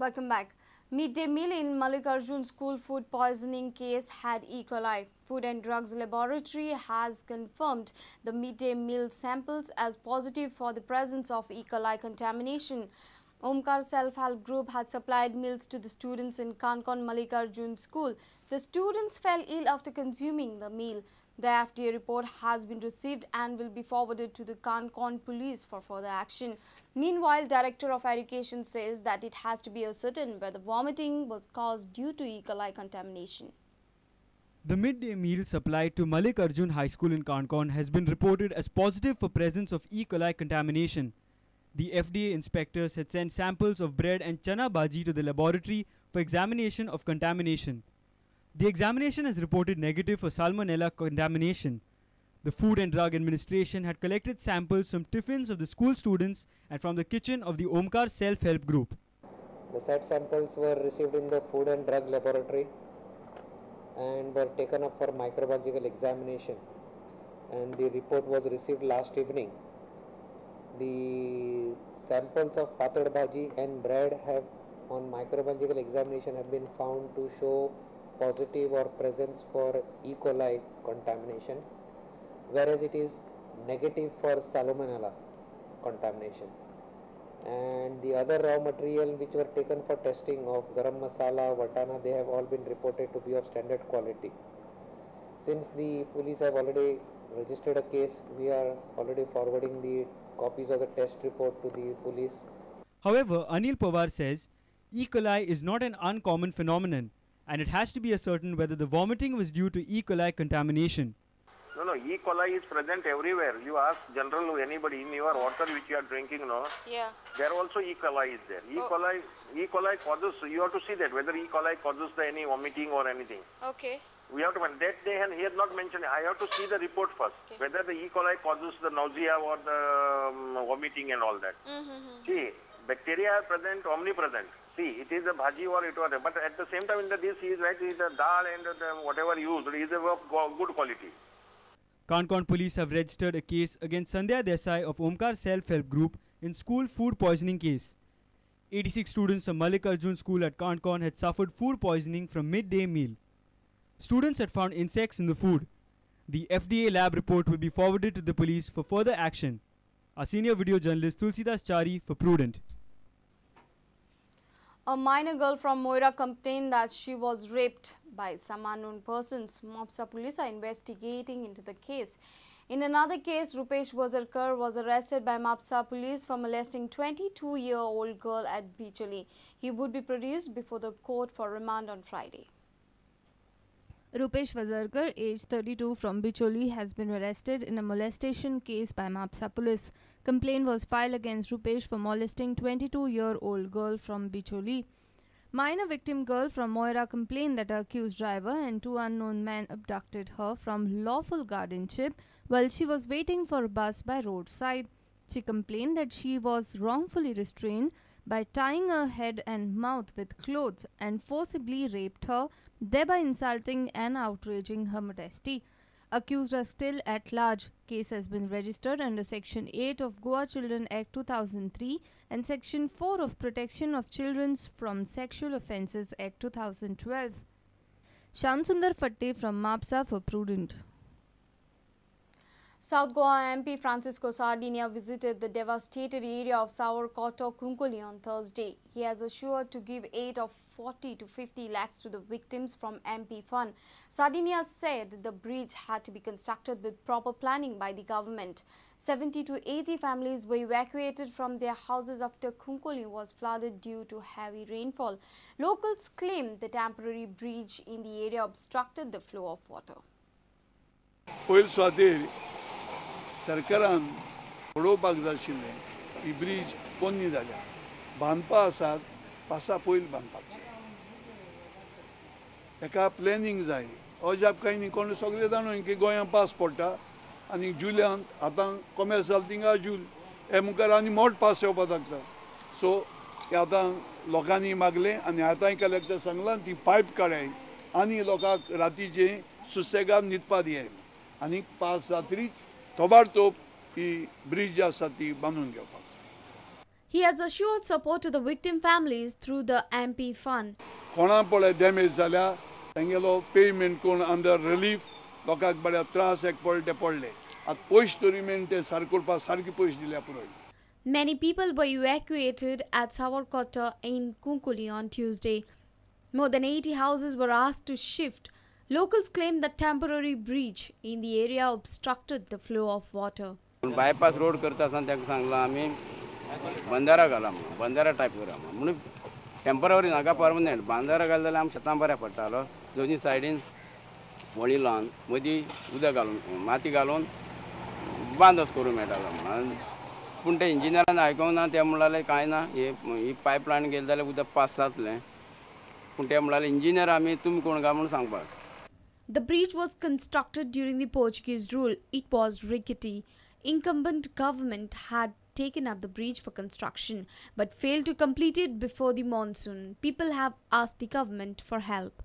Welcome back. Midday meal in Mallikarjun school food poisoning case had E. coli. Food and Drugs Laboratory has confirmed the midday meal samples as positive for the presence of E. coli contamination. Omkar Self-Help Group had supplied meals to the students in Kankon Mallikarjun school. The students fell ill after consuming the meal. The FDA report has been received and will be forwarded to the Kankon police for further action. Meanwhile, Director of Education says that it has to be ascertained whether vomiting was caused due to E. coli contamination. The midday meal supplied to Mallikarjun High School in Kankon has been reported as positive for presence of E. coli contamination. The FDA inspectors had sent samples of bread and chana bhaji to the laboratory for examination of contamination. The examination has reported negative for salmonella contamination. The Food and Drug Administration had collected samples from tiffins of the school students and from the kitchen of the Omkar Self-Help Group. The said samples were received in the Food and Drug Laboratory and were taken up for microbiological examination, and the report was received last evening. The samples of patad bhaji and bread have on microbiological examination have been found to show positive or presence for E. coli contamination, whereas it is negative for salmonella contamination. And the other raw material which were taken for testing of garam masala, watana, they have all been reported to be of standard quality. Since the police have already registered a case, we are already forwarding the copies of the test report to the police. However, Anil Pawar says E. coli is not an uncommon phenomenon, and it has to be ascertained whether the vomiting was due to E. coli contamination. No, E. coli is present everywhere. You ask general anybody in your water which you are drinking, no? Yeah. There also E. coli is there. E. coli causes, you have to see that whether E. coli causes any vomiting or anything. Okay. We have to, that they have here not mentioned, I have to see the report first, whether the E. coli causes the nausea or the vomiting and all that. See, bacteria are present, omnipresent. See, it is a bhaji or it was, but at the same time in the dish, he is right, is the dal and the whatever used is of good quality. Kankon police have registered a case against Sandhya Desai of Omkar Self-Help Group in school food poisoning case. 86 students of Mallikarjun school at Kankon had suffered food poisoning from midday meal. Students had found insects in the food. The FDA lab report will be forwarded to the police for further action. Our senior video journalist Tulsidas Chari for Prudent. A minor girl from Moira complained that she was raped by some unknown persons. Mopsa police are investigating into the case. In another case, Rupesh Wazarkar was arrested by Mopsa police for molesting 22-year-old girl at Bicholi. He would be produced before the court for remand on Friday. Rupesh Wazarkar, age 32, from Bicholi, has been arrested in a molestation case by Mapsa police. Complaint was filed against Rupesh for molesting 22-year-old girl from Bicholi. Minor victim girl from Moira complained that her accused driver and two unknown men abducted her from lawful guardianship while she was waiting for a bus by roadside. She complained that she was wrongfully restrained by tying her head and mouth with clothes and forcibly raped her, thereby insulting and outraging her modesty. Accused are still at large. Case has been registered under Section 8 of Goa Children Act 2003 and Section 4 of Protection of Children from Sexual Offences Act 2012. Shamsundar Fatte from Mapsa for Prudent. South Goa MP Francisco Sardinia visited the devastated area of Savarkoto Kunkuli on Thursday. He has assured to give aid of 40 to 50 lakhs to the victims from MP fund. Sardinia said the bridge had to be constructed with proper planning by the government. 70 to 80 families were evacuated from their houses after Kunkuli was flooded due to heavy rainfall. Locals claim the temporary bridge in the area obstructed the flow of water. सरकारान पळोवपाक जाय आशिल्लें ही bridge पोन्नी जाल्या बांदपा आसात पासा पयलीं बांदपाक जाय हेका प्लॅनिंग जाय अजाप कांय न्ही कोण सगळे जाणून की गोंयां पावस पडटा आनी जुल्यांत आतां कॉमेर्स जालें थिंगा जूल हे मुखार आनी मोठ पावस येवपाक लागता सो हे आतां लोकांनी मागलें आनी आतांय कलेक्टर सांगलां ती पायप काडाय आनी लोकांक रातीचें सुसेगाद न्हिदपा दियाय आनी पावस जातरीच Tobartop ही ब्रिज आसा ती बांदून घेवपाक. He has assured support to the victim families through the MP fund. कोणा पळय डॅमेज जाल्या तांगेलो पेमेंट कोण अंडर रिलीफ लोकांक बऱ्या त्रास एक पडले आतां पयशे तरी मेन ते सारको करपाक सारकी पयशे दिल्या पुरोय. Many people were evacuated at Savarkota in Kunkuli on Tuesday. More than 80 houses were asked to shift. Locals claim that temporary breach in the area obstructed the flow of water. Bypass road करता आसतना ताका सांगला आमी बंदारा घाला बंदारा type करा म्हणून temporary नाका permanent बंदारा घाल जाल्यार आमी शेतां बऱ्या पडटालो दोनी सायडीन फोळी लावन मदीं उदक घालून माती घालून बांदोस करूं मेळटालो म्हणून पूण ते इंजिनियरान आयकूंक ना ते म्हणलें कांय ना ही पायपलायन गेली जाल्यार उदक पास जातलें पूण ते म्हणलें इंजिनियर आमी तुमी कोण काय म्हणून सांगपाक. The breach was constructed during the Portuguese rule. It was rickety. Incumbent government had taken up the breach for construction but failed to complete it before the monsoon. People have asked the government for help.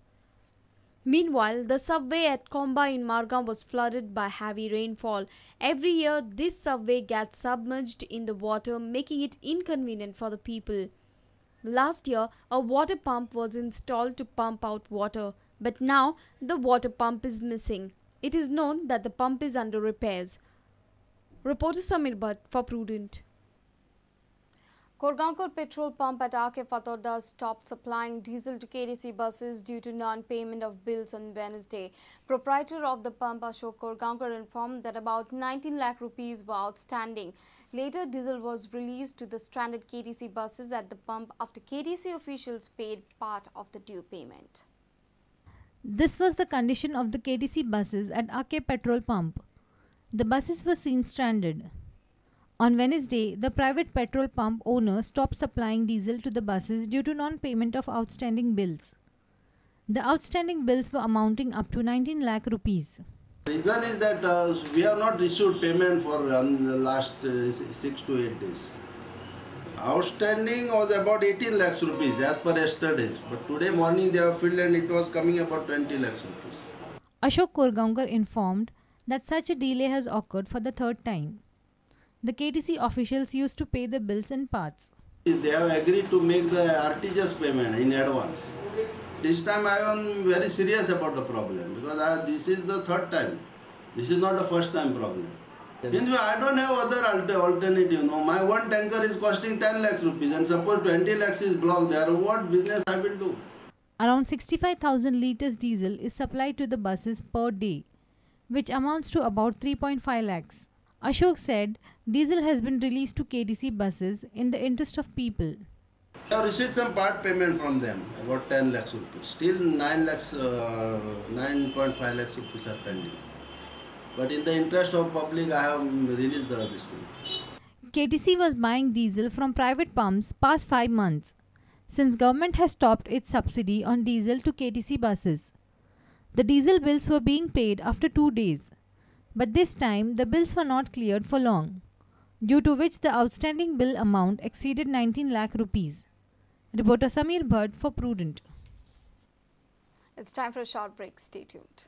Meanwhile, the subway at Komba in Margam was flooded by heavy rainfall. Every year, this subway gets submerged in the water, making it inconvenient for the people. Last year, a water pump was installed to pump out water, but now the water pump is missing. It is known that the pump is under repairs. Reporter Samir Bhatt for Prudent. Korgankar petrol pump at R.K. Fatorda stopped supplying diesel to KTC buses due to non-payment of bills on Wednesday. Proprietor of the pump, Ashok Korgankar, informed that about 19 lakh rupees were outstanding. Later, diesel was released to the stranded KTC buses at the pump after KTC officials paid part of the due payment. This was the condition of the KTC buses at R.K. petrol pump. The buses were seen stranded. On Wednesday, the private petrol pump owner stopped supplying diesel to the buses due to non-payment of outstanding bills. The outstanding bills were amounting up to 19 lakh rupees. The reason is that we have not received payment for the last 6 to 8 days. Outstanding was about 18 lakhs rupees as per yesterday, but today morning they have filled and it was coming about 20 lakhs rupees. Ashok Korgankar informed that such a delay has occurred for the third time. The KTC officials used to pay the bills in parts. They have agreed to make the RTGS payment in advance. This time I am very serious about the problem because this is the third time. This is not the first time problem. I don't have other alternative. No, my one tanker is costing 10 lakhs rupees and suppose 20 lakhs is blocked there. What business I will do? Around 65,000 litres diesel is supplied to the buses per day, which amounts to about 3.5 lakhs. Ashok said diesel has been released to KTC buses in the interest of people. I have received some part payment from them, about 10 lakhs rupees. Still 9.5 lakhs rupees are pending. But in the interest of public, I have released this thing. KTC was buying diesel from private pumps past 5 months, since government has stopped its subsidy on diesel to KTC buses. The diesel bills were being paid after 2 days. But this time, the bills were not cleared for long, due to which the outstanding bill amount exceeded 19 lakh rupees. Reporter Samir Bhatt for Prudent. It's time for a short break. Stay tuned.